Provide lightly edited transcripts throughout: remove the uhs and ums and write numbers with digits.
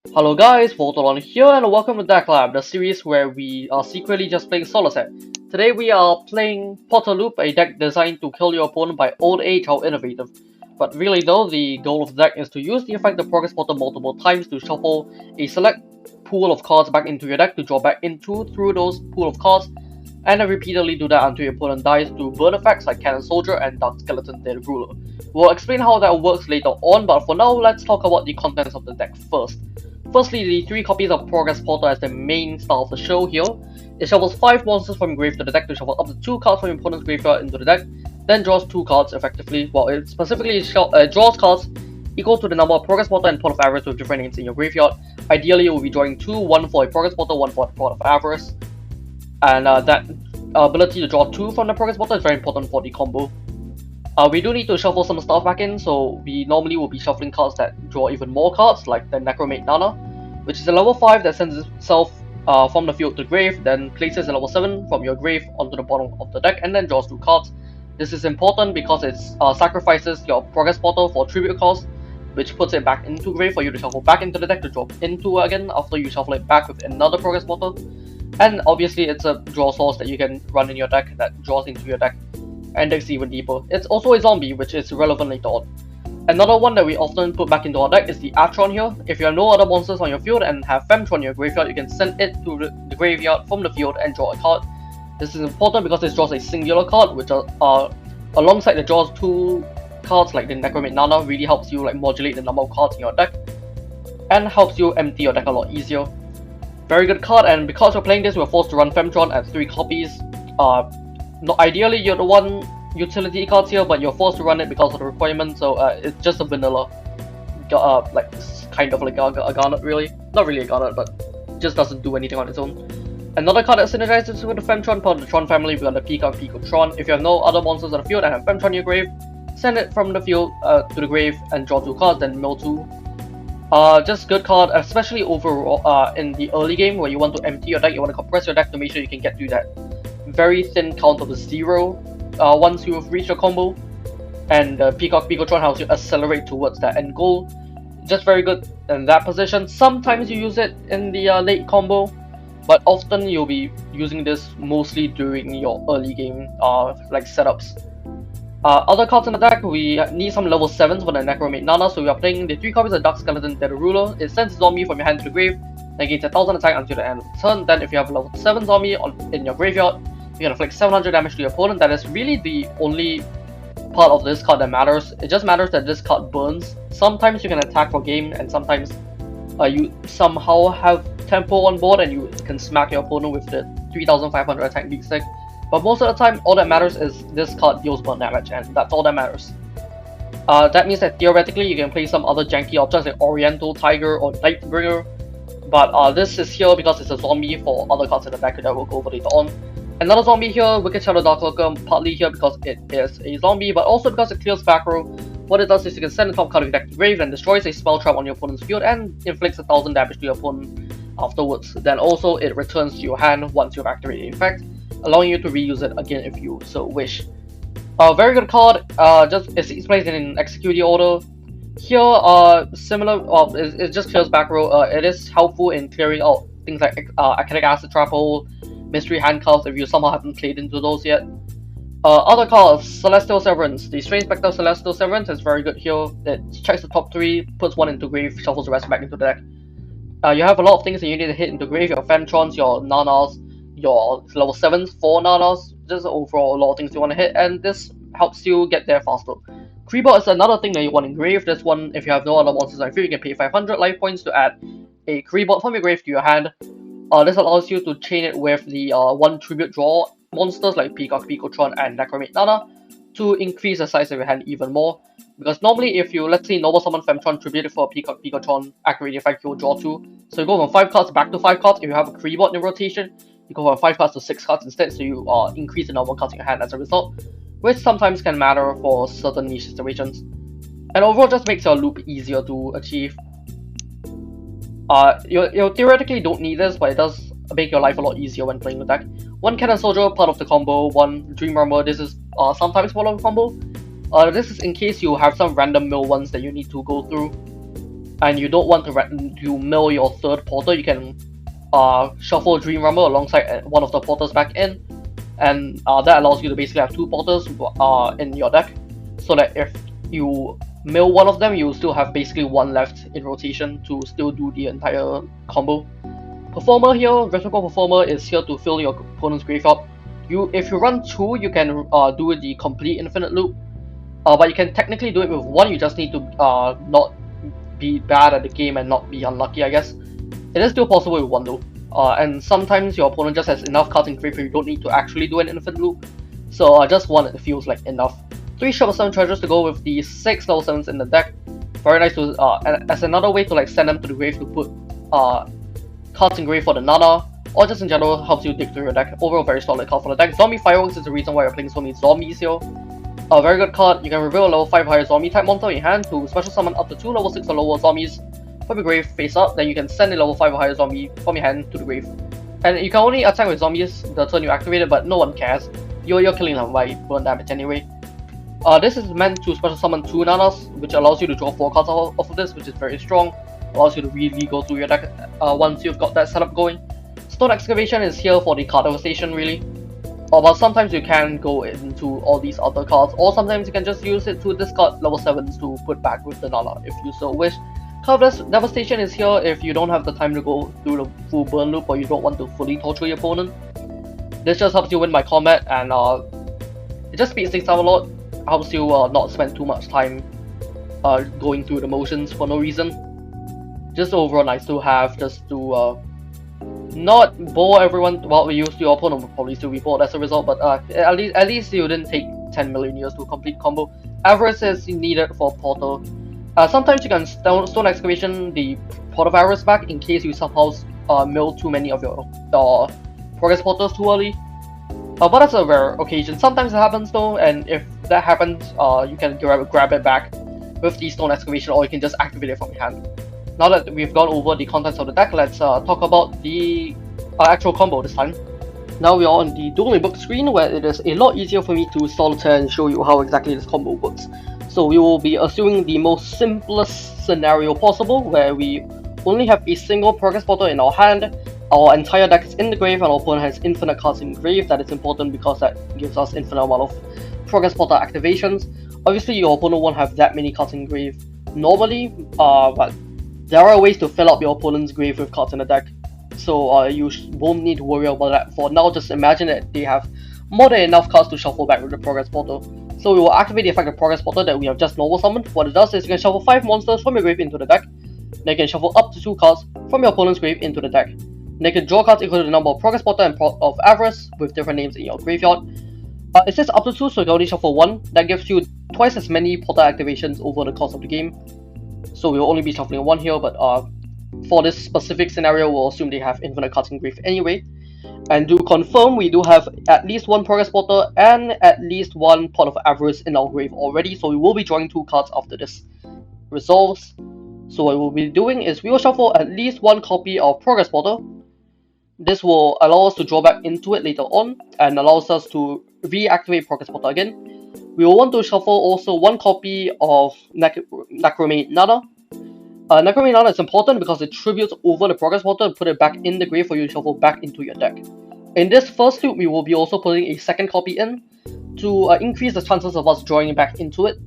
Hello guys, Voltolon here and welcome to Decklist, the series where we are secretly just playing solo set. Today we are playing Potter Loop, a deck designed to kill your opponent by old age. How innovative. But really though, the goal of the deck is to use the effect of Progress Potter multiple times to shuffle a select pool of cards back into your deck to draw back into through those pool of cards, and then repeatedly do that until your opponent dies through burn effects like Cannon Soldier and Dark Skeleton Dead Ruler. We'll explain how that works later on, but for now let's talk about the contents of the deck first. Firstly, the 3 copies of Progress Porter as the main star of the show here. It shuffles 5 monsters from your grave to the deck to shuffle up to 2 cards from your opponent's graveyard into the deck, then draws 2 cards effectively, while it specifically draws cards equal to the number of Progress Porter and Pot of Avarice with different names in your graveyard. Ideally, you will be drawing 2, 1 for a Progress Porter, 1 for a Pot of Avarice, and that ability to draw 2 from the Progress Porter is very important for the combo. We do need to shuffle some stuff back in, so we normally will be shuffling cards that draw even more cards, like the Necromate Nana, which is a level 5 that sends itself from the field to the grave, then places a level 7 from your grave onto the bottom of the deck, and then draws 2 cards. This is important because it sacrifices your Progress Portal for tribute cost, which puts it back into grave for you to shuffle back into the deck to drop into again after you shuffle it back with another Progress Portal. And obviously it's a draw source that you can run in your deck that draws into your deck and digs even deeper. It's also a zombie, which is relevant later on. Another one that we often put back into our deck is the Atron here. If you have no other monsters on your field and have Femtron in your graveyard, you can send it to the graveyard from the field and draw a card. This is important because this draws a singular card, which alongside the draws 2 cards like the Necromate Nana, really helps you like modulate the number of cards in your deck and helps you empty your deck a lot easier. Very good card, and because we're playing this, we're forced to run Femtron at 3 copies. Ideally, you're the one utility cards here, but you're forced to run it because of the requirement, so it's just a vanilla, like kind of like a Garnet really. Not really a Garnet, but just doesn't do anything on its own. Another card that synergizes with the Femtron part of the Tron family, we got the Peacock Tron. If you have no other monsters on the field and have Femtron in your grave, send it from the field to the grave and draw 2 cards, then mill 2. Just good card, especially overall in the early game where you want to empty your deck, you want to compress your deck to make sure you can get through that very thin count of 0 once you have reached your combo, and Peacock Tron helps you accelerate towards that end goal. Just very good in that position. Sometimes you use it in the late combo, but often you'll be using this mostly during your early game like setups. Other cards in the deck, we need some level 7s for the Necromate Nana, so we are playing the 3 copies of Dark Skeleton Dead Ruler. It sends a zombie from your hand to the grave, negates 1000 attack until the end of the turn. Then if you have a level 7 zombie in your graveyard, you can inflict 700 damage to your opponent. That is really the only part of this card that matters. It just matters that this card burns. Sometimes you can attack for game, and sometimes you somehow have tempo on board and you can smack your opponent with the 3500 attack beat stick. But most of the time, all that matters is this card deals burn damage, and that's all that matters. That means that theoretically you can play some other janky options like Oriental Tiger or Nightbringer, but this is here because it's a zombie for other cards in the deck that we'll go over later on. Another zombie here, Wicked Shadow Darklurker, partly here because it is a zombie, but also because it clears back row. What it does is you can send the top card of your deck to the grave and destroys a spell trap on your opponent's field and inflicts 1000 damage to your opponent afterwards. Then also it returns to your hand once you've activated the effect, allowing you to reuse it again if you so wish. Very good card, it's placed in executing order. Here, similar, it just clears back row. It is helpful in clearing out things like Acidic Acid Trap Hole, Mystery Handcuffs if you somehow haven't played into those yet. Other cards, Celestial Severance. The Strange Spectre Celestial Severance is very good here. It checks the top 3, puts 1 into grave, shuffles the rest back into the deck. You have a lot of things that you need to hit into grave, your Femtrons, your Nanas, your level 7s, 4 Nanas, just overall a lot of things you want to hit, and this helps you get there faster. Creebot is another thing that you want in grave. This one, if you have no other monsters on your field, you can pay 500 life points to add a Creebot from your grave to your hand. This allows you to chain it with the 1 tribute draw monsters like Peacock Tron and Necromate Nana to increase the size of your hand even more. Because normally if you, let's say, Noble Summon Femtron, tribute it for a Peacock Tron, activate the effect, you'll draw 2. So you go from 5 cards back to 5 cards. If you have a Creebot in your rotation, you go from 5 cards to 6 cards instead, so you increase the number of cards in your hand as a result, which sometimes can matter for certain niche situations. And overall just makes your loop easier to achieve. You theoretically don't need this, but it does make your life a lot easier when playing the deck. 1 Cannon Soldier, part of the combo, 1 Dream Armor, this is sometimes part of the combo. This is in case you have some random mill ones that you need to go through. and you don't want to mill your third porter, you can shuffle Dream Rumble alongside one of the porters back in, and that allows you to basically have two porters in your deck, so that if you mill one of them, you still have basically one left in rotation to still do the entire combo. Performer here, Rhythmical Performer is here to fill your opponent's graveyard. If you run two, you can do the complete infinite loop, but you can technically do it with one. You just need to not be bad at the game and not be unlucky, I guess. It is still possible with one though, and sometimes your opponent just has enough cards in graveyard you don't need to actually do an infinite loop, so just one it feels like enough. 3 Triple 7 treasures to go with the 6 level 7s in the deck. Very nice to, as another way to like send them to the grave to put cards in grave for the Nana, or just in general helps you dig through your deck. Overall very solid card for the deck. Zombie Fireworks is the reason why you're playing so many zombies here. A very good card. You can reveal a level 5 higher zombie type monster in your hand to special summon up to 2 level 6 or lower zombies from your grave face up, then you can send a level 5 or higher zombie from your hand to the grave. And you can only attack with zombies the turn you activate it, but no one cares. You're killing them by burn damage anyway. This is meant to special summon 2 Nanas, which allows you to draw 4 cards off of this, which is very strong. Allows you to really go through your deck once you've got that setup going. Stone Excavation is here for the card devastation really. But sometimes you can go into all these other cards, or sometimes you can just use it to discard level 7s to put back with the Nana if you so wish. Card Devastation is here if you don't have the time to go through the full burn loop or you don't want to fully torture your opponent. This just helps you win by combat, and it just speeds things down a lot. Helps you not spend too much time going through the motions for no reason. Just overall nice to have, just to not bore everyone. Well, your opponent will probably still be bored as a result, but at least you didn't take 10 million years to complete combo. Avarice is needed for Porter. Sometimes you can Stone Excavation the Pot of Avarice back in case you somehow mill too many of your Progress Porters too early. But that's a rare occasion. Sometimes it happens though, and if that happens, you can grab it back with the Stone Excavation, or you can just activate it from your hand. Now that we've gone over the contents of the deck, let's talk about the actual combo this time. Now we are on the dueling book screen, where it is a lot easier for me to solitaire and show you how exactly this combo works. So we will be assuming the most simplest scenario possible, where we only have a single Progress Porter in our hand, our entire deck is in the grave, and our opponent has infinite cards in grave. That is important because that gives us infinite amount of Progress Porter activations. Obviously your opponent won't have that many cards in grave normally, but there are ways to fill up your opponent's grave with cards in the deck. So you won't need to worry about that. For now, just imagine that they have more than enough cards to shuffle back with the Progress Porter. So we will activate the effect of Progress Porter that we have just normal summoned. What it does is you can shuffle 5 monsters from your grave into the deck. Then you can shuffle up to 2 cards from your opponent's grave into the deck. Then you can draw cards equal to the number of Progress Porter and of Avarice with different names in your graveyard. It says up to 2, so you can only shuffle 1. That gives you twice as many Porter activations over the course of the game. So we'll only be shuffling 1 here, but for this specific scenario, we'll assume they have infinite cards in grave anyway. And to confirm, we do have at least 1 Progress Porter and at least 1 Pot of Avarice in our grave already, so we will be drawing 2 cards after this resolves. So what we'll be doing is we will shuffle at least 1 copy of Progress Porter. This will allow us to draw back into it later on, and allows us to reactivate Progress Porter again. We will want to shuffle also 1 copy of Necromate Nana. Necromate Nana is important because it tributes over the Progress Porter and put it back in the grave for you to shuffle back into your deck. In this first loop, we will be also putting a second copy in to increase the chances of us drawing back into it.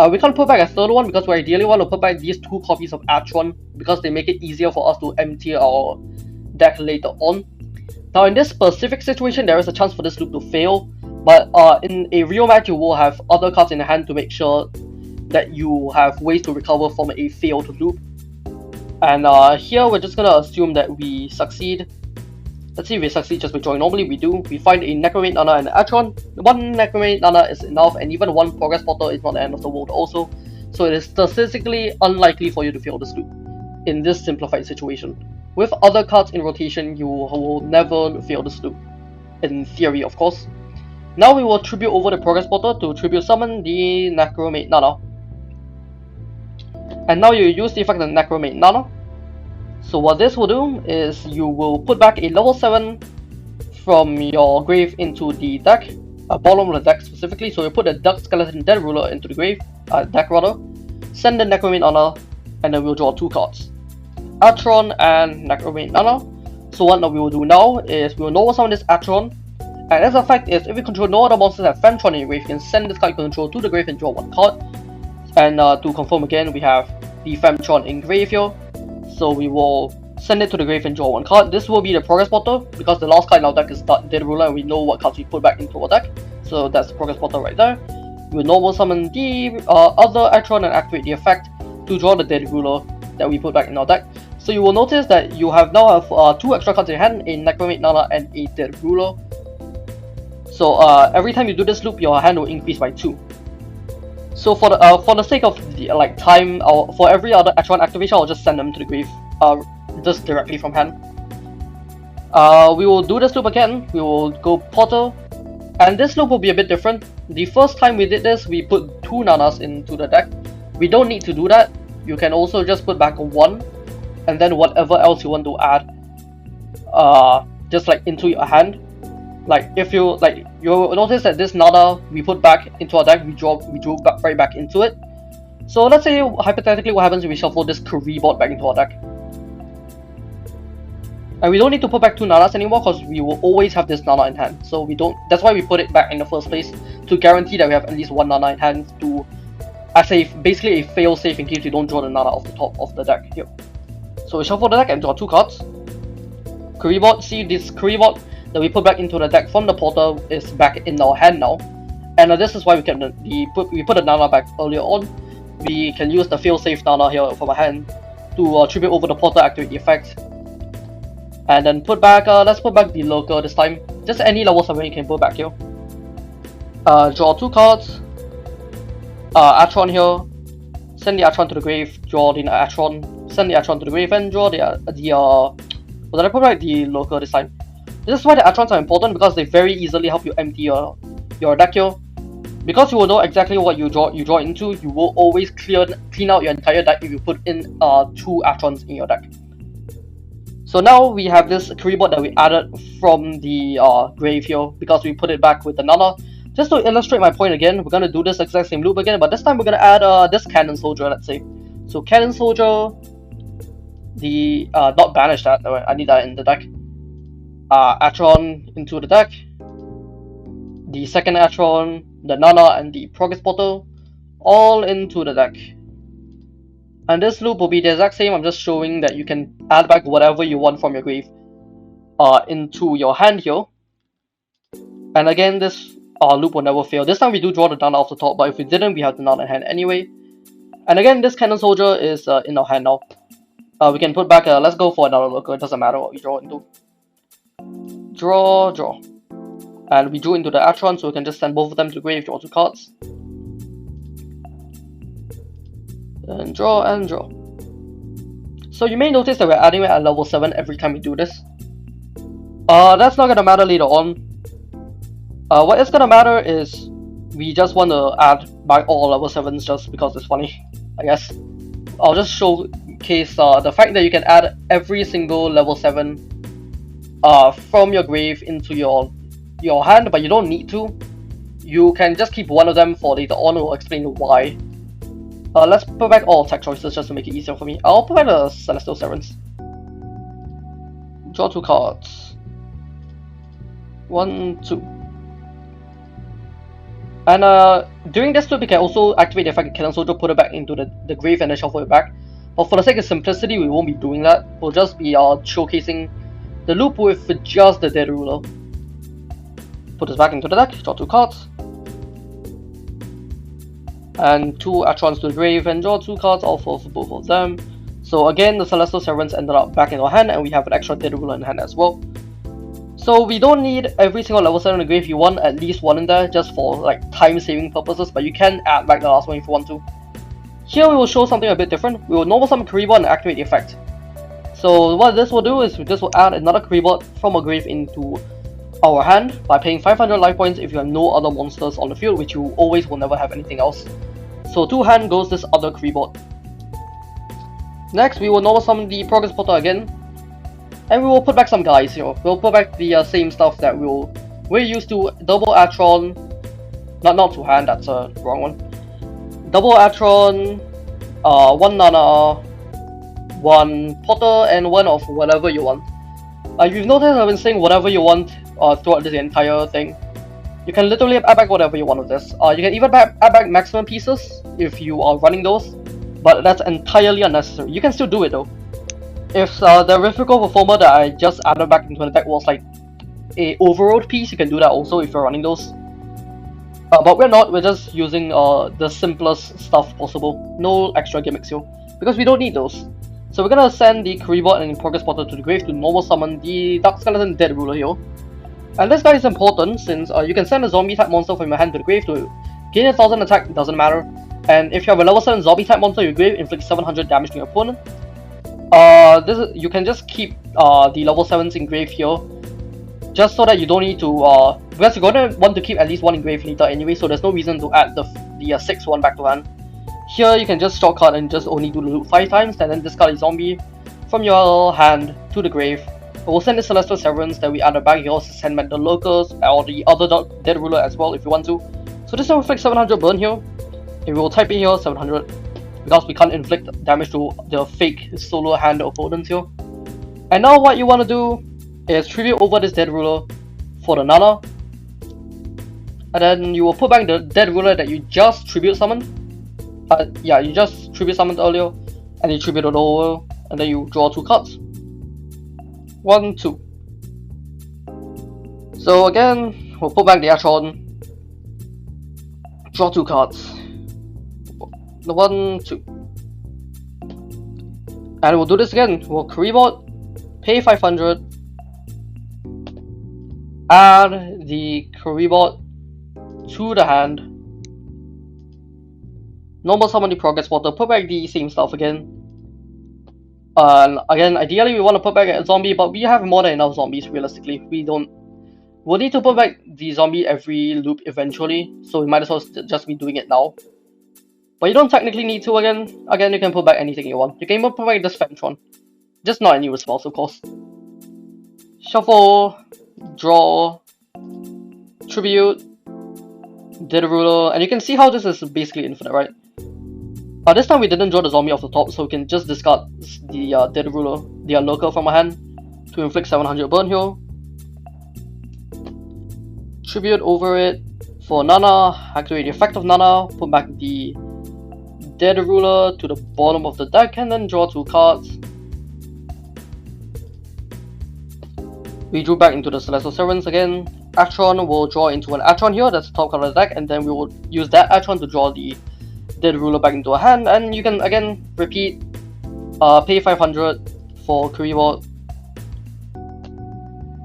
We can't put back a third one because we ideally want to put back these 2 copies of Atron because they make it easier for us to empty our deck later on. Now in this specific situation, there is a chance for this loop to fail, but in a real match you will have other cards in the hand to make sure that you have ways to recover from a failed loop. And here we're just gonna assume that we succeed. Let's see if we succeed just by drawing. Normally we do. We find a Necromate Nana and an Atron. 1 Necromate Nana is enough, and even 1 Progress Porter is not the end of the world also. So it is statistically unlikely for you to fail this loop in this simplified situation. With other cards in rotation, you will never fail this loop. In theory, of course. Now we will tribute over the Progress Porter to tribute summon the Necromate Nana. And now you use the effect of Necromate Nana. So what this will do is you will put back a level 7 from your grave into the deck, bottom of the deck specifically. So you put the Duck Skeleton Dead Ruler into the grave, deck rather. Send the Necromate Nana and then we'll draw 2 cards, Atron and Necromate Nana. So what we will do now is we will normal summon this Atron, and as a fact is if you control no other monsters that have Femtron in your grave, you can send this card you control to the grave and draw 1 card. And to confirm again, we have the Femtron in grave here, so we will send it to the grave and draw 1 card. This will be the progress portal because the last card in our deck is Dead Ruler and we know what cards we put back into our deck, so that's the progress portal right there. We will normal summon the other Atron and activate the effect to draw the Dead Ruler that we put back in our deck. So you will notice that you now have 2 extra cards in your hand, a Necromate Nana and a Dead Ruler. So every time you do this loop, your hand will increase by 2. So for the sake of the time, for every other Atron activation, I'll just send them to the grave, just directly from hand. We will do this loop again. We will go Portal, and this loop will be a bit different. The first time we did this, we put 2 Nanas into the deck. We don't need to do that. You can also just put back 1, and then whatever else you want to add, just into your hand. If you'll notice that this Nana we put back into our deck, we drew right back into it. So let's say hypothetically what happens if we shuffle this Karibot back into our deck. And we don't need to put back 2 Nanas anymore because we will always have this Nana in hand. So that's why we put it back in the first place, to guarantee that we have at least 1 Nana in hand, to as basically a fail safe in case you don't draw the Nana off the top of the deck here. So we shuffle the deck and draw 2 cards. Karibot, see this Karibot that we put back into the deck from the portal is back in our hand now, and this is why we put the Nana back earlier on. We can use the fail-safe Nana here from our hand to tribute over the portal, activate the effect, and then put back. Let's put back the Lurker this time. Just any level 7 you can put back here. Draw 2 cards. Atron here. Send the Atron to the grave. Draw the Atron. Send the Atron to the grave and draw the did I put back the Lurker this time? This is why the Atrons are important, because they very easily help you empty your deck here. Because you will know exactly what you draw into, you will always clean out your entire deck if you put in 2 Atrons in your deck. So now we have this Karibot that we added from the grave here, because we put it back with the Nana. Just to illustrate my point again, we're gonna do this exact same loop again, but this time we're gonna add this Cannon Soldier, let's say. So Cannon Soldier, not banish that, I need that in the deck. Atron into the deck, the second Atron, the Nana, and the Progress Portal, all into the deck. And this loop will be the exact same. I'm just showing that you can add back whatever you want from your grave into your hand here. And again, this loop will never fail. This time we do draw the Nana off the top, but if we didn't, we have the Nana in hand anyway. And again, this Cannon Soldier is in our hand now. We can put back, let's go for another Lurker, it doesn't matter what we draw into. Draw. And we drew into the Atron, so we can just send both of them to the grave, draw 2 cards. And draw. So you may notice that we're adding it at level 7 every time we do this. That's not gonna matter later on. What is gonna matter is we just want to add back all level 7s just because it's funny, I guess. I'll just showcase the fact that you can add every single level 7 from your grave into your hand, but you don't need to. You can just keep one of them for later on. We'll explain why. Let's put back all tech choices just to make it easier for me. I'll put back the Celestial Servants. Draw 2 cards. 1, 2. And during this loop, you can also activate the effect of Cannon Soldier, put it back into the grave, and then shuffle it back. But for the sake of simplicity, we won't be doing that. We'll just be showcasing the loop with just the Dead Ruler. Put this back into the deck, draw 2 cards. And 2 Atrons to the grave, and draw 2 cards, all for both of them. So again, the Celestial Servants ended up back in our hand, and we have an extra Dead Ruler in hand as well. So we don't need every single level 7 in the grave. You want at least 1 in there just for time saving purposes, but you can add back the last one if you want to. Here we will show something a bit different. We will normal summon Karibot and activate the effect. So what this will do is this will add another Karibot from a grave into our hand by paying 500 life points if you have no other monsters on the field, which you always will never have anything else. So to hand goes this other Karibot. Next we will normal summon the Progress Portal again. And we will put back some guys here. We'll put back the same stuff that we're used to. Double Atron. Not to hand, that's a wrong one. Double Atron, 1 Nana, one Potter, and one of whatever you want. You've noticed I've been saying whatever you want throughout this entire thing. You can literally add back whatever you want with this. You can even add back maximum pieces if you are running those, but that's entirely unnecessary. You can still do it though. If the Rhythmical Performer that I just added back into the deck was like a overload piece, you can do that also if you're running those. But we're not, we're just using the simplest stuff possible. No extra gimmicks here, because we don't need those. So we're gonna send the Karibot and Progress Potter to the grave to normal summon the Dark Skeleton Dead Ruler here. And this guy is important since you can send a zombie type monster from your hand to the grave to gain 1000 attack, doesn't matter. And if you have a level 7 zombie type monster in your grave, inflict 700 damage to your opponent. You can just keep the level 7s in grave here, just so that you don't need to, because you're gonna want to keep at least one in grave later anyway, so there's no reason to add the 6th one back to hand. Here you can just shortcut and just only do the loop 5 times, and then discard a zombie from your hand to the grave. We'll send the Celestial Severance that we added back. You also send back the Lurkers or the other Dead Ruler as well if you want to. So this will inflict 700 burn here. And we will type in here 700 because we can't inflict damage to the fake solo hand opponents here. And now what you want to do is tribute over this Dead Ruler for the Nana. And then you will put back the Dead Ruler that you just tribute summoned. Yeah, you just tribute summoned earlier, and you tribute it over, and then you draw 2 cards. 1, 2. So again, we'll put back the Atron, draw 2 cards. 1, 2. And we'll do this again. We'll Karibot, pay 500, add the Karibot to the hand. Normal summon the Progress Potter, put back the same stuff again. And again, ideally we want to put back a zombie, but we have more than enough zombies realistically. We'll need to put back the zombie every loop eventually, so we might as well just be doing it now. But you don't technically need to again. Again, you can put back anything you want. You can even put back this Fentron. Just not any response, of course. Shuffle, draw, tribute, Dead Ruler, and you can see how this is basically infinite, right? This time we didn't draw the zombie off the top, so we can just discard the Dead Ruler, the Lurker from our hand to inflict 700 burn here. Tribute over it for Nana, activate the effect of Nana, put back the Dead Ruler to the bottom of the deck, and then draw 2 cards. We drew back into the Celestial Servants again. Atron will draw into an Atron here, that's the top card of the deck, and then we will use that Atron to draw the Dead Ruler back into a hand, and you can again repeat, pay 500 for Karibot,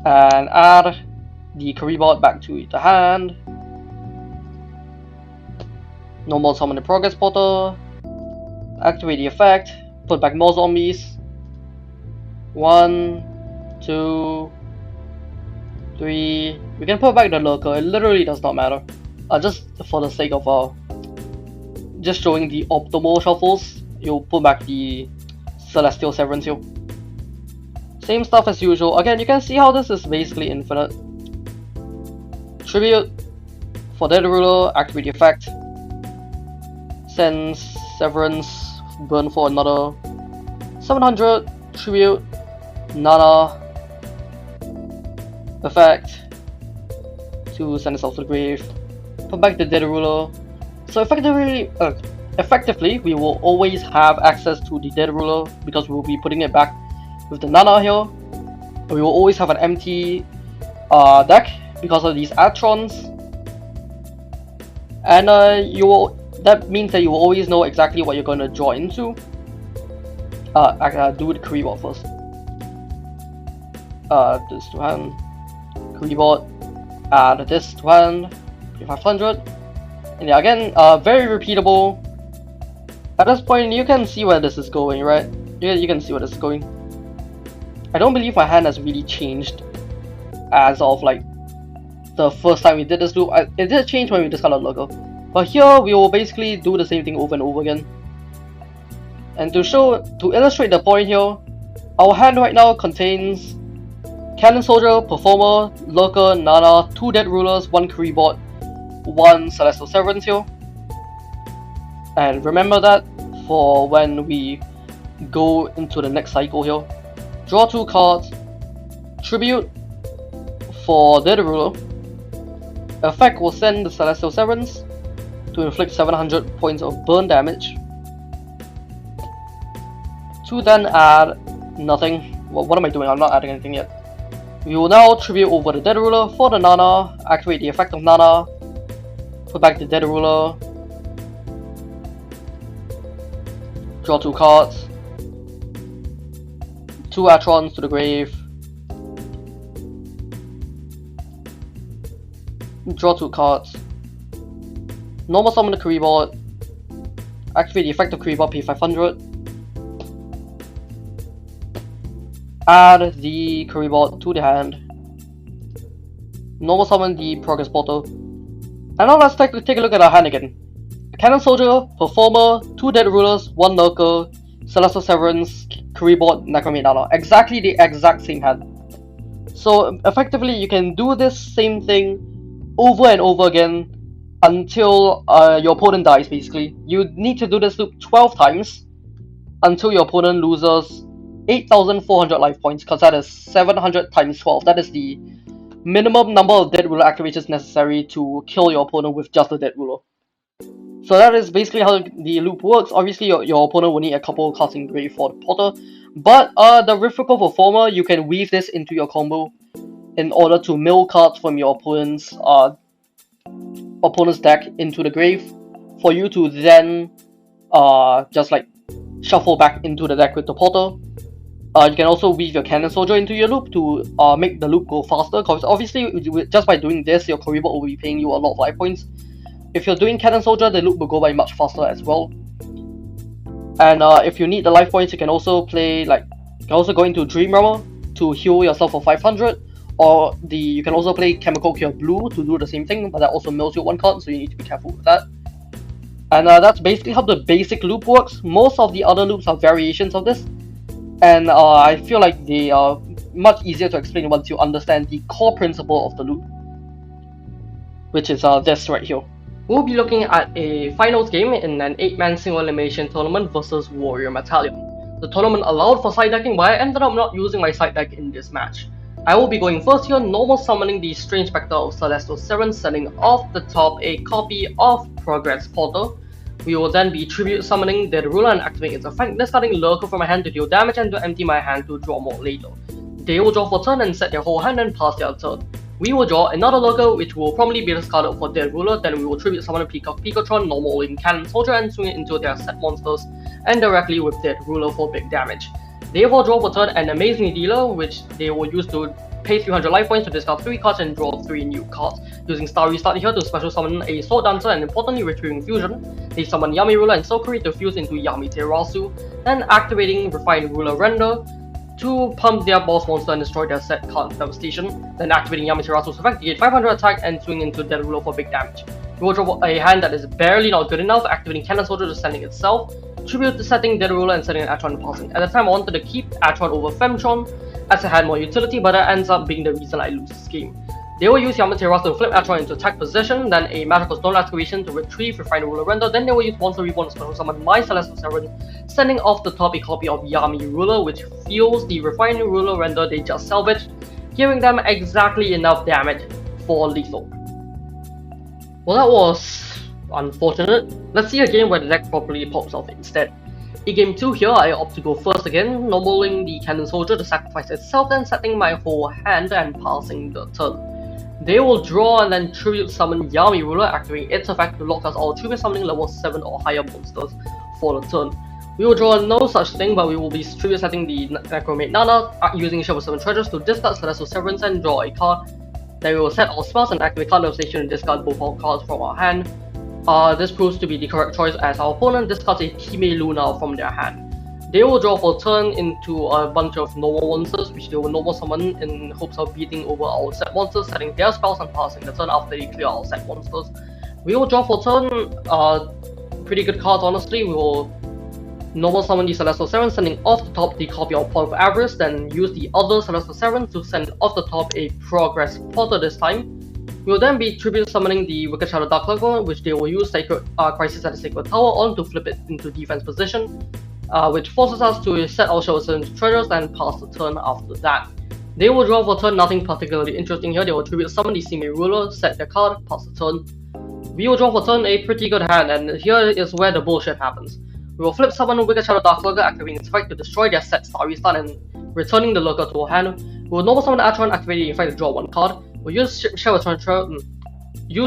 and add the Karibot back to the hand. Normal summon the Progress Potter, activate the effect, put back more zombies. 1, 2, 3. We can put back the Lurker, it literally does not matter. Just for the sake of just showing the optimal shuffles, you'll put back the Celestial Severance here. Same stuff as usual. Again, you can see how this is basically infinite. Tribute for Dead Ruler, activate the effect. Send Severance, burn for another 700, tribute, Nana, effect, to send itself to the grave, put back the Dead Ruler. So effectively, we will always have access to the Dead Ruler because we will be putting it back with the Nana here. We will always have an empty deck because of these Atrons, and that means that you will always know exactly what you're going to draw into. Do the Karibot first. This to hand, Karibot, add this to hand, 500. And yeah, again, very repeatable. At this point, you can see where this is going, right? You can see where this is going. I don't believe my hand has really changed as of like the first time we did this loop. It did change when we discarded Lurker, but here we will basically do the same thing over and over again. And to illustrate the point here, our hand right now contains Cannon Soldier, Performer, Lurker, Nana, 2 Dead Rulers, 1 Karibot, 1 Celestial Severance here. And remember that for when we go into the next cycle here. Draw 2 cards, tribute for Dead Ruler. Effect will send the Celestial Severance to inflict 700 points of burn damage. To then add nothing. Well, what am I doing? I'm not adding anything yet. We will now tribute over the Dead Ruler for the Nana, activate the effect of Nana, put back the Dead Ruler, draw 2 cards, 2 Atrons to the grave, draw 2 cards, normal summon the Kuribot, activate the effect of Kuribot, pay 500, add the Kuribot to the hand, normal summon the Progress Portal, and now let's take a look at our hand again. Cannon Soldier, Performer, 2 Dead Rulers, 1 Lurker, Celestial Severance, Kuribot, Necromate Nana. Exactly the exact same hand. So effectively you can do this same thing over and over again until your opponent dies basically. You need to do this loop 12 times until your opponent loses 8,400 life points, because that is 700 times 12. That is the minimum number of Dead Ruler activations necessary to kill your opponent with just a Dead Ruler. So that is basically how the loop works. Obviously your opponent will need a couple of cards in grave for the Potter, but the Rhythmical Performer, you can weave this into your combo in order to mill cards from your opponent's deck into the grave for you to then just like shuffle back into the deck with the Potter. You can also weave your Cannon Soldier into your loop to make the loop go faster, because obviously just by doing this your Kuribot will be paying you a lot of life points. If you're doing Cannon Soldier, the loop will go by much faster as well. And if you need the life points, you can also play go into Dream Realmer to heal yourself for 500, or you can also play Chemical Cure Blue to do the same thing, but that also mills you 1 card, so you need to be careful with that. And that's basically how the basic loop works. Most of the other loops are variations of this, and I feel like they are much easier to explain once you understand the core principle of the loop, which is this right here. We'll be looking at a finals game in an 8-man single elimination tournament versus Warrior Battalion. The tournament allowed for side decking, but I ended up not using my side deck in this match. I will be going first here, normal summoning the Strange Spectre of Celestial Severance, sending off the top a copy of Progress Portal. We will then be tribute summoning Dead Ruler and activating its effect, discarding Lurker from my hand to deal damage and to empty my hand to draw more later. They will draw for turn and set their whole hand and pass their turn. We will draw another Lurker, which will probably be discarded for Dead Ruler. Then we will tribute summon a Peacock Picatron, normal in Cannon Soldier, and swing it into their set monsters and directly with Dead Ruler for big damage. They will draw for turn an Amazing Dealer, which they will use to pay 300 life points to discard 3 cards and draw 3 new cards. Using Star Restart here to special summon a Sword Dancer and importantly Retrieving Fusion. They summon Yami Ruler and Sokuri to fuse into Yami Terasu, then activating Refined Ruler Render to pump their boss monster and destroy their set card Devastation, then activating Yami Terasu's effect to get 500 attack and swing into Dead Ruler for big damage. We will draw a hand that is barely not good enough, activating Cannon Soldier to sending itself, tribute to setting Dead Ruler and setting an Atron passing. At the time I wanted to keep Atron over Femtron as it had more utility, but that ends up being the reason I lose this game. They will use Yami Terasu to flip Atron into attack position, then a Magical Stone activation to retrieve Refined Ruler Render, then they will use Monster Reborn to special summon my Celestial Severance, sending off the top a copy of Yami Ruler, which fuels the Refined Ruler Render they just salvaged, giving them exactly enough damage for lethal. Well, that was unfortunate. Let's see a game where the deck properly pops off instead. In game 2 here, I opt to go first again, normaling the Cannon Soldier to sacrifice itself, then setting my whole hand and passing the turn. They will draw and then tribute summon Yami Ruler, activating its effect to lock us all tribute summoning level 7 or higher monsters for the turn. We will draw no such thing, but we will be tribute setting the Necromate Nana, using Shovel 7 treasures to discard Celestial Severance and draw a card. Then we will set our spells and activate card devastation and discard both our cards from our hand. This proves to be the correct choice as our opponent discards a Time Luna from their hand. They will draw for turn into a bunch of normal monsters, which they will normal summon in hopes of beating over our set monsters, setting their spells and passing the turn after they clear our set monsters. We will draw for turn, pretty good cards honestly. We will normal summon the Celestial Severance, sending off the top the copy of Pot of Avarice, then use the other Celestial Severance to send off the top a Progress Portal this time. We will then be tribute summoning the Wicked Shadow Dark Lurker, which they will use Sacred Crisis at the Sacred Tower on to flip it into defense position. which forces us to set our shows into treasures and pass the turn after that. They will draw for turn, nothing particularly interesting here. They will tribute summon the Simi ruler, set their card, pass the turn. We will draw for turn a pretty good hand, and here is where the bullshit happens. We will flip summon Wicked Shadow Dark Lurker, activating its effect to destroy their set Starry Stun and returning the Lurker to our hand. We will normal summon Atron, activating the effect to draw one card. We'll use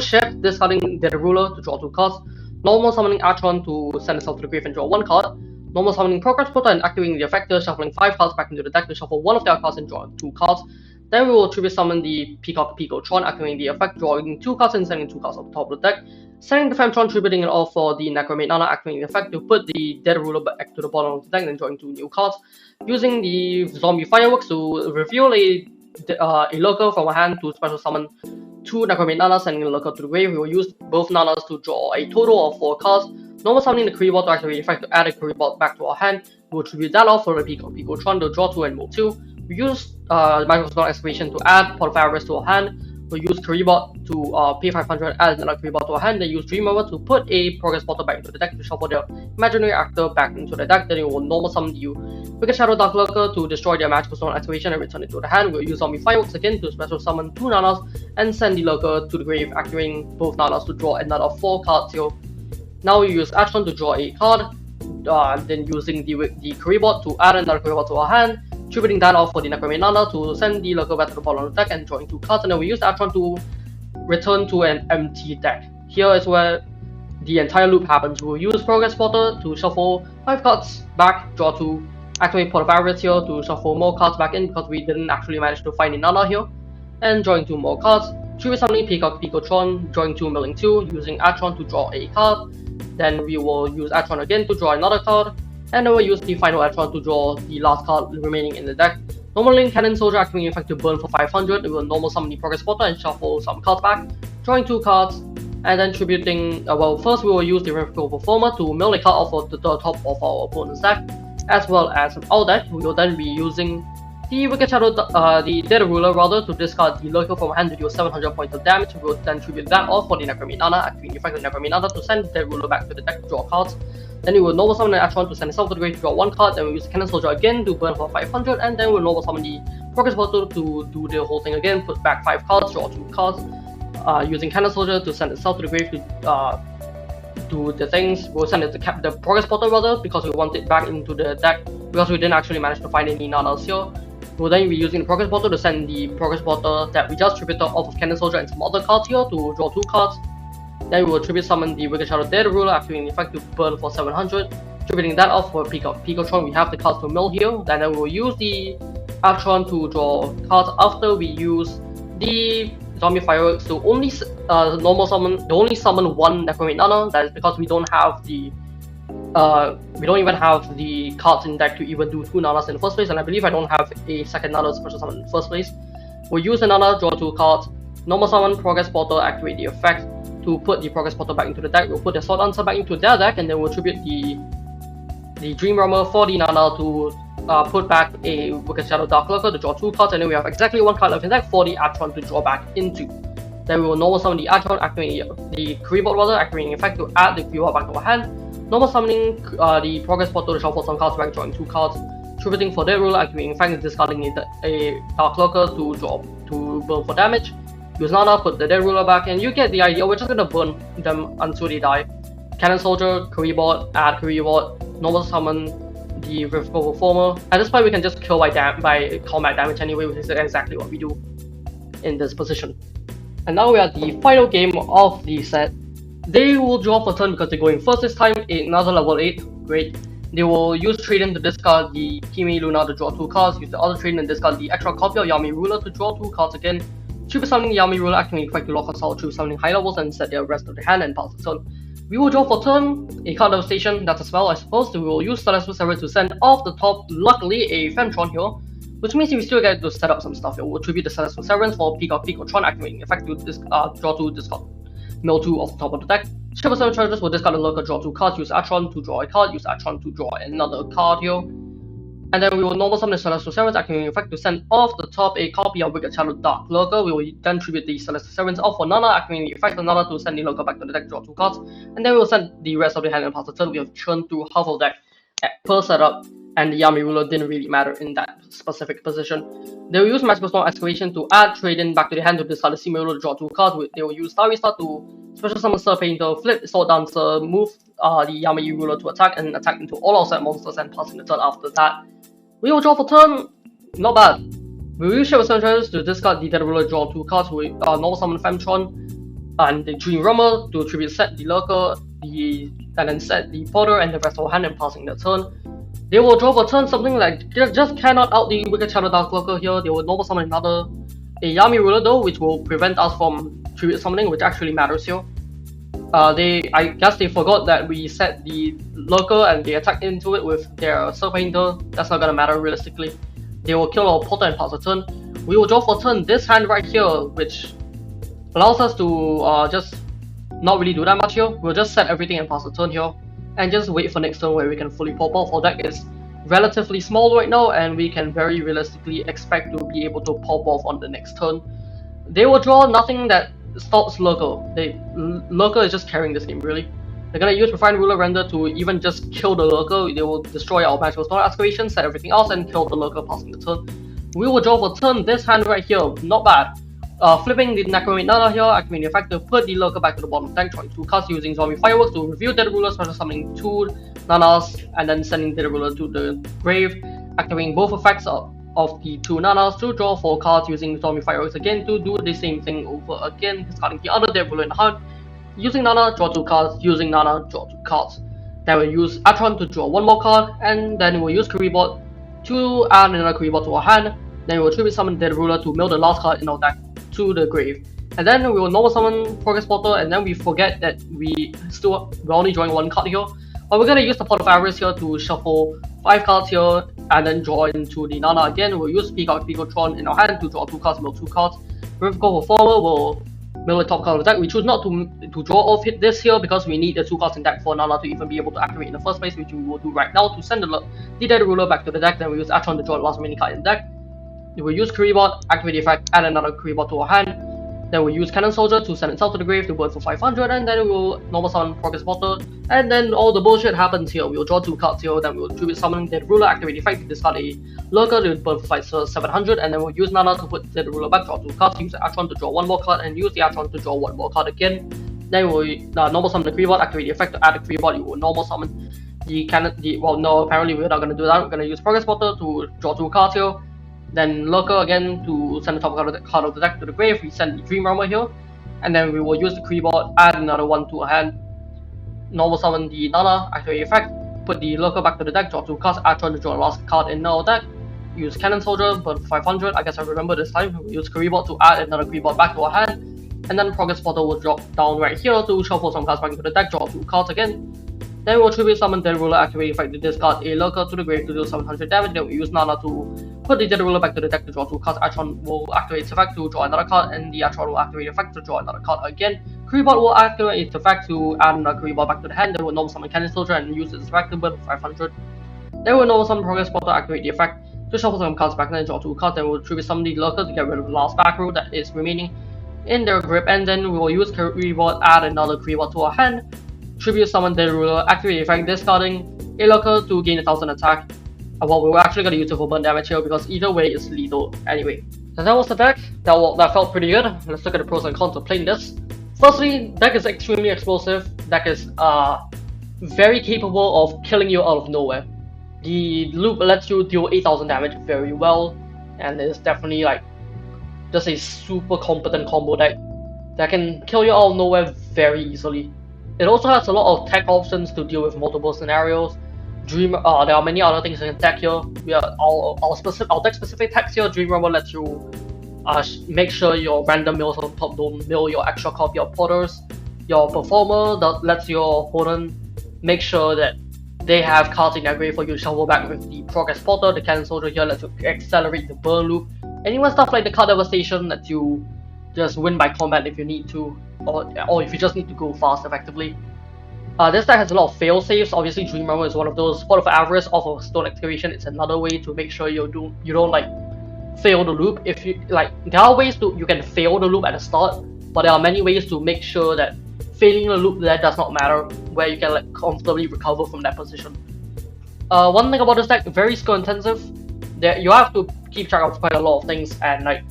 Chef, discarding their ruler to draw two cards. Normal summoning Atron to send itself to the grave and draw one card. Normal summoning Progress Portal and activating the effector, shuffling 5 cards back into the deck to shuffle one of their cards and draw 2 cards. Then we will tribute summon the Peacock Picotron, activating the effect, drawing 2 cards and sending 2 cards off the top of the deck. Sending the Femtron, tributing it all for the Necromate Nana, activating the effect to put the Dead Ruler back to the bottom of the deck and then drawing 2 new cards. Using the Zombie Fireworks to reveal a Lurker from our hand to special summon 2 Necromate Nanas, sending the Lurker to the grave. We will use both Nanas to draw a total of 4 cards. Normal summoning the Creebot to activate the effect to add a Creebot back to our hand. We will tribute that off for the Peacock Picotron to draw 2 and mill 2. We use Microspell Excavation to add Pot of Avarice to our hand. We use Creebot to pay 500, add another Creebot to our hand. Then use Dreamweaver to put a Progress Portal back into the deck to shuffle their imaginary actor back into the deck. Then we will normal summon you Wicked Shadow Dark Lurker to destroy their Magical Stone activation and return it to the hand. We'll use Zombie Fireworks again to special summon 2 Nanas and send the Lurker to the grave, activating both Nanas to draw another 4 cards here. Now we use Atron to draw a card, then using the Creebot to add another Creebot to our hand, tributing that off for the Necromate Nana to send the Lurker back to the bottom of the deck and drawing 2 cards, and then we use Atron to return to an empty deck. Here is where the entire loop happens. We'll use Progress Portal to shuffle 5 cards back, draw 2, activate Pot of Avarice here to shuffle more cards back in because we didn't actually manage to find a Nana here, and drawing 2 more cards. Tribute summoning Peacock Picotron, drawing 2, milling 2, using Atron to draw a card. Then we will use Atron again to draw another card, and then we'll use the final Atron to draw the last card remaining in the deck. Normally, Cannon Soldier activating effect to burn for 500, we will normal summon the Progress Portal and shuffle some cards back, drawing 2 cards, and then tributing, first we will use the Rhythmical Performer to mill a card off of the top of our opponent's deck, as well as our deck. We will then be using the Wicked Shadow, the Dead Ruler rather, to discard the Lurker from hand to deal 700 points of damage. We will then tribute that off for the Necromate Nana, activating the effect of Necromate Nana to send the Dead Ruler back to the deck to draw cards. Then we will normal summon an Atron to send itself to the grave to draw 1 card, then we use the Cannon Soldier again to burn for 500, and then we'll normal summon the Progress Portal to do the whole thing again, put back 5 cards, draw 2 cards, using Cannon Soldier to send itself to the grave to do the things. We'll send it to the Progress Portal rather, because we want it back into the deck, because we didn't actually manage to find any Nanas here. We'll then be using the Progress Portal to send the Progress Portal that we just tributed off of Cannon Soldier and some other cards here to draw 2 cards. Then we will tribute summon the Wicked Shadow Dead Ruler, activating the effect to burn for 700. Tributing that off for Picotron, we have the cards to mill here. Then we will use the Atron to draw cards after we use the Zombie Fireworks to only only summon 1 Necromate Nana. That is because we don't have the we don't even have the cards in deck to even do 2 Nanas in the first place, and I believe I don't have a second Nana special summon in the first place. We'll use the Nana, draw 2 cards, normal summon Progress Portal, activate the effect to put the Progress Portal back into the deck. We'll put the Sword Dancer back into their deck, and then we'll tribute the Dream Realmer for the Nana to put back a Wicked Shadow Dark Lurker to draw 2 cards, and then we have exactly 1 card left in the deck for the Atron to draw back into. Then we will normal summon the Atron, activating the Creebot rather, activating effect to add the Creebot back to our hand. Normal summoning the Progress Portal to shuffle some cards back, drawing 2 cards. Tributing for Dead Ruler, activating effect, discarding a Dark Lurker to burn for damage. Use Nana, put the Dead Ruler back, and you get the idea. We're just gonna burn them until they die. Cannon Soldier, Creebot, add Creebot, normal summon the Rhythmical Performer. At this point, we can just kill by combat damage anyway, which is exactly what we do in this position. And now we are at the final game of the set. They will draw for turn because they're going first this time, another level 8, great. They will use Trade-in to discard the Kimi Luna to draw 2 cards, use the other Trade-in and discard the extra copy of Yami Ruler to draw 2 cards again. Tribute summoning Yami Ruler, activating effect to lock us out, tribute summoning high levels and set their rest of the hand and pass the turn. We will draw for turn a card devastation, that's a spell I suppose. We will use Celestial Severance to send off the top, luckily, a Femtron here, which means we still get to set up some stuff here. We'll tribute the Celestial Severance for Peacock Picotron, activating effect to draw 2, discard mill 2 off the top of the deck. Triple 7 charges will discard the Lurker, draw 2 cards, use Atron to draw a card, use Atron to draw another card here. And then we will normal summon the Celestial Severance, activating effect to send off the top a copy of Wicked Shadow Dark Lurker. We will then tribute the Celestial Severance off for Nana, activating the effect of Nana to send the Lurker back to the deck, draw 2 cards. And then we will send the rest of the hand and pass the turn. We have churned through half of the deck. per setup, and the Yami Ruler didn't really matter in that specific position. They will use Magical Storm Excavation to add trade-in back to the hand to discard the Simi Ruler to draw 2 cards. They will use Starry Star to special summon Sir Painter, flip Sword Dancer, move the Yami Ruler to attack, and attack into all our set monsters and passing the turn after that. We will draw for turn, not bad. We will use Shadow Centers to discard the Dead Ruler, draw 2 cards with normal summon Femtron and the Dream Rummer to tribute set the Lurker, and then set the Porter and the rest of our hand and passing the turn. They will draw for turn something like just cannot out the Wicked Shadow Dark Lurker here. They will normal summon another Yami Ruler though, which will prevent us from tribute summoning, which actually matters here. I guess they forgot that we set the Lurker and they attacked into it with their Sir Painter. That's not gonna matter realistically. They will kill our Porter and pass the turn. We will draw for turn this hand right here, which allows us to just not really do that much here. We'll just set everything and pass the turn here, and just wait for next turn where we can fully pop off. Our deck is relatively small right now, and we can very realistically expect to be able to pop off on the next turn. They will draw nothing that stops Lurker. Lurker is just carrying this game really. They're gonna use Refined Ruler Render to even just kill the Lurker. They will destroy our Magical Storm Excavation, set everything else, and kill the Lurker passing the turn. We will draw for turn this hand right here, not bad. Flipping the Necromate Nana here, activating the effect to put the Lurker back to the bottom of the deck, drawing 2 cards using Zombie Fireworks to reveal Dead Ruler, special summoning 2 Nanas, and then sending Dead Ruler to the grave, activating both effects of the 2 Nanas to draw 4 cards using Zombie Fireworks again to do the same thing over again, discarding the other Dead Ruler in the hand, using Nana, draw 2 cards, using Nana, draw 2 cards. Then we'll use Atron to draw 1 more card, and then we'll use Kuribot to add another Kuribot to our hand. Then we'll tribute summon Dead Ruler to mill the last card in our deck to the grave. And then we will normal summon Progress Portal, and then we forget that we're only drawing 1 card here. But we're gonna use the Pot of Avarice here to shuffle 5 cards here, and then draw into the Nana again. We'll use Picotron in our hand to draw 2 cards, mill 2 cards. With Go for Forward, we'll mill the top card of the deck. We choose not to draw off hit this here because we need the 2 cards in deck for Nana to even be able to activate in the first place, which we will do right now to send the Dead Ruler back to the deck. Then we use Atron to draw the last remaining card in the deck. We will use Kuribot, activate the effect, add another Kuribot to our hand. Then we'll use Cannon Soldier to send itself to the grave to burn for 500, and then we'll normal summon Progress Portal, and then all the bullshit happens here. We'll draw 2 cards here, then we'll tribute summon Dead Ruler, activate the effect to discard a Lurker to burn for 700, and then we'll use Nana to put Dead Ruler back, draw 2 cards, use the Atron to draw 1 more card, and use the Atron to draw 1 more card again. Then we'll normal summon the Kuribot, activate the effect to add a Kuribot, you will normal summon the Cannon, well no, apparently we're not going to do that. We're going to use Progress Portal to draw 2 cards here. Then Lurker again to send the top card of the deck to the grave. We send the Dream Rummer here, and then we will use the Kuribot, add another 1 to our hand, normal summon the Nana, activate effect, put the Lurker back to the deck, draw 2 cards, Atron to draw the last card in our deck, use Cannon Soldier, burn 500, I guess I remember this time. We use Kuribot to add another Kuribot back to our hand, and then Progress Portal will drop down right here to shuffle some cards back into the deck, draw 2 cards again. Then we'll tribute summon Dead Ruler, activate effect to discard a Lurker to the grave to deal 700 damage. Then we use Nana to put the Dead Ruler back to the deck to draw 2 cards. Atron will activate its effect to draw another card, and the Atron will activate effect to draw another card again. Kuribot will activate its effect to add another Kuribot back to the hand. Then we'll normal summon Cannon Soldier and use its effect to burn 500. Then we'll normal summon Progress Portal, activate the effect to shuffle some cards back and then draw 2 cards. Then we'll tribute summon the Lurker to get rid of the last back row that is remaining in their grip, and then we will use Kuribot, add another Kuribot to our hand. Tribute summon Dead Ruler, activate effect, discarding a Lurker to gain 1000 attack. Well, we're actually going to use it for burn damage here because either way it's lethal anyway. So that was the deck. That felt pretty good. Let's look at the pros and cons of playing this. Firstly, deck is extremely explosive. Deck is very capable of killing you out of nowhere. The loop lets you deal 8000 damage very well, and it's definitely like just a super competent combo deck that can kill you out of nowhere very easily. It also has a lot of tech options to deal with multiple scenarios. There are many other things in tech here. Our deck specific techs here. Dream Rumble lets you make sure your random mills on top don't mill your extra copy of Porters. Your Performer that lets your opponent make sure that they have cards in their grave for you to shuffle back with the Progress Portal. The Cannon Soldier here lets you accelerate the burn loop. And even stuff like the Card Devastation lets you just win by combat if you need to, or if you just need to go fast effectively. This deck has a lot of fail safes. Obviously, Dream Rumble is one of those. Pot of Avarice off of Stone Excavation. It's another way to make sure you don't like fail the loop. If you like, there are ways you can fail the loop at the start, but there are many ways to make sure that failing the loop there does not matter, where you can like comfortably recover from that position. One thing about this deck, very skill intensive. That you have to keep track of quite a lot of things, and like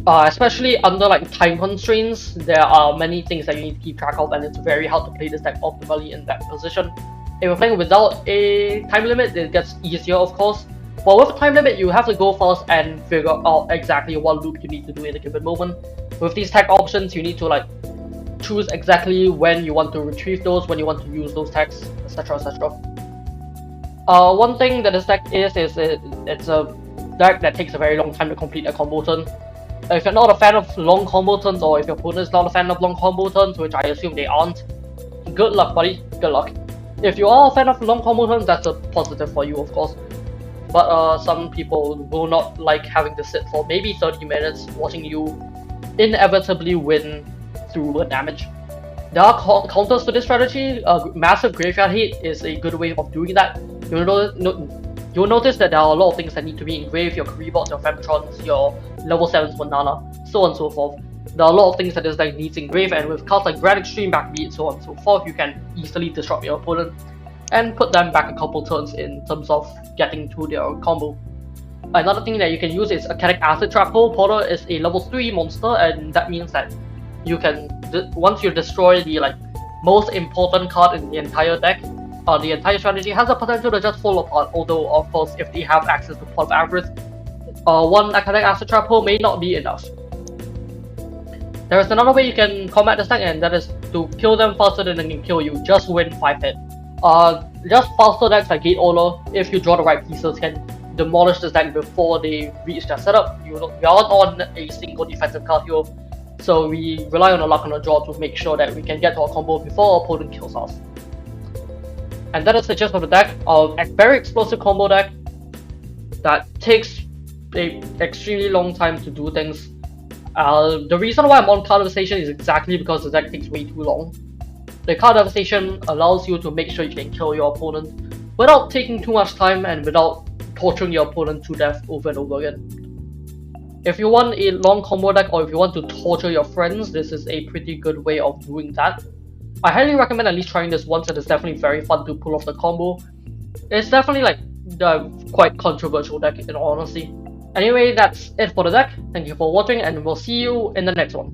especially under like time constraints, there are many things that you need to keep track of, and it's very hard to play this deck optimally in that position. If you're playing without a time limit, it gets easier, of course. But with a time limit, you have to go fast and figure out exactly what loop you need to do in a given moment. With these tech options, you need to like choose exactly when you want to retrieve those, when you want to use those tags, etc. etc. One thing that this deck is it's a deck that takes a very long time to complete a combo turn. If you're not a fan of long combo turns, or if your opponent is not a fan of long combo turns, which I assume they aren't, good luck, buddy. Good luck. If you are a fan of long combo turns, that's a positive for you, of course. But some people will not like having to sit for maybe 30 minutes watching you inevitably win through damage. There are counters to this strategy. Massive graveyard hate is a good way of doing that. You'll notice that there are a lot of things that need to be engraved: your Karibots, your Femtrons, your level 7's Banana, so on and so forth. There are a lot of things that this deck needs engraved, and with cards like Grand Extreme, Backbeat, so on and so forth, you can easily disrupt your opponent and put them back a couple turns in terms of getting to their combo. Another thing that you can use is Acidic Acid Trap Hole. Porter is a level 3 monster, and that means that you can, once you destroy the like most important card in the entire deck, the entire strategy has the potential to just fall apart. Although, of course, if they have access to Pot of Avarice, one Acidic Acid Trap Hole may not be enough. There is another way you can combat this deck, and that is to kill them faster than they can kill you. Just win 5 hit. Just faster decks like Gate Ola, if you draw the right pieces, can demolish this deck before they reach their setup. We aren't on a single defensive card here, so we rely on the luck on the draw to make sure that we can get to our combo before our opponent kills us. And that is the gist of the deck. A very explosive combo deck that takes a extremely long time to do things. The reason why I'm on card devastation is exactly because the deck takes way too long. The card devastation allows you to make sure you can kill your opponent without taking too much time and without torturing your opponent to death over and over again. If you want a long combo deck, or if you want to torture your friends, this is a pretty good way of doing that. I highly recommend at least trying this once. It is definitely very fun to pull off the combo. It's definitely like the quite controversial deck in all honesty. Anyway, that's it for the deck. Thank you for watching, and we'll see you in the next one.